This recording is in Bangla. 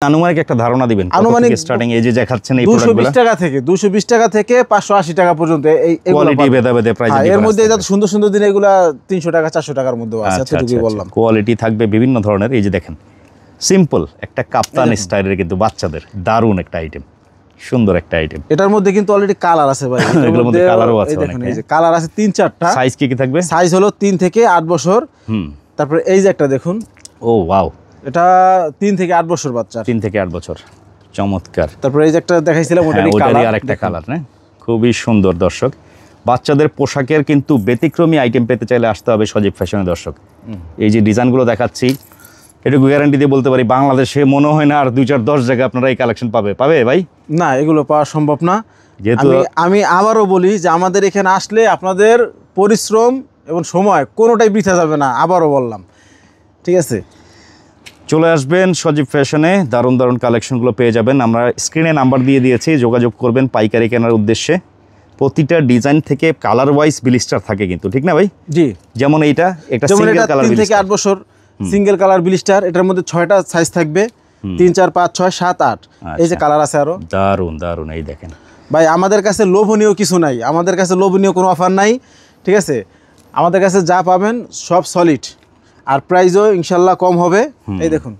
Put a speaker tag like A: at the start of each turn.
A: আনুমানিক একটা ধারণা দিবেন
B: আনুমানিক
A: স্টার্টিং এই যে দেখাচ্ছেন এই
B: 220 টাকা থেকে 580 টাকা পর্যন্ত এই
A: কোয়ালিটি ভেদে প্রাইস
B: এর মধ্যে যত সুন্দর সুন্দর দিন এগুলা 300 টাকা 400 টাকার মধ্যে আছে এতটুকুই বললাম
A: কোয়ালিটি থাকবে বিভিন্ন ধরনের এই যে দেখেন সিম্পল একটা কাপ্তান স্টাইলের কিন্তু বাচ্চাদের দারুণ একটা আইটেম সুন্দর একটা আইটেম
B: এটার মধ্যে কিন্তু অলরেডি কালার আছে ভাই
A: এর মধ্যে কালারও আছে
B: দেখেন এই যে কালার আছে 3-4টা
A: সাইজ কি থাকবে
B: সাইজ হলো 3 থেকে 8 বছর তারপর এই যে একটা দেখুন
A: ও ওয়াও
B: এটা 3 থেকে 8 বছর বাচ্চা
A: 3 থেকে 8 বছর চমৎকার
B: তারপর এই যে একটা দেখাইছিলাম ওটারই কালার
A: আরেকটা কালার না খুবই সুন্দর দর্শক বাচ্চাদের পোশাকের কিন্তু ব্যতিক্রমী আইটেম পেতে চাইলে আসতে হবে সজীব ফ্যাশনে দর্শক এই যে ডিজাইনগুলো দেখাচ্ছি এটুকু গ্যারান্টি দিয়ে বলতে পারি বাংলাদেশে মনে হয় না আর 2-4-10 জায়গায় আপনারা এই কালেকশন পাবে ভাই
B: না এগুলো পাওয়া সম্ভব না যেহেতু আমি আবারও বলি যে আমাদের এখানে আসলে আপনাদের পরিশ্রম এবং সময় কোনোটাই বৃথা যাবে না আবারও বললাম ঠিক আছে
A: চলে আসবেন সজীব ফ্যাশনে দারুণ দারুণ কালেকশনগুলো পেয়ে যাবেন আমরা স্ক্রিনে নাম্বার দিয়ে দিয়েছি যোগাযোগ করবেন পাইকারি কেনার উদ্দেশ্যে প্রতিটা ডিজাইন থেকে কালার ওয়াইজ ব্লিস্টার থাকে কিন্তু ঠিক না ভাই
B: জি
A: যেমন এইটা একটা সিঙ্গেল কালার
B: 3 থেকে 8 বছর সিঙ্গেল কালার ব্লিস্টার এটার মধ্যে 6টা সাইজ থাকবে 3 4 5 6 7 8 এই যে কালার আছে আরো
A: দারুণ এই দেখেন
B: ভাই আমাদের কাছে লোভনীয় কিছু নাই আমাদের কাছে লোভনীয় কোনো অফার নাই ঠিক আছে আমাদের কাছে যা পাবেন সব সলিড আর প্রাইসও ইনশাআল্লাহ কম হবে এই দেখুন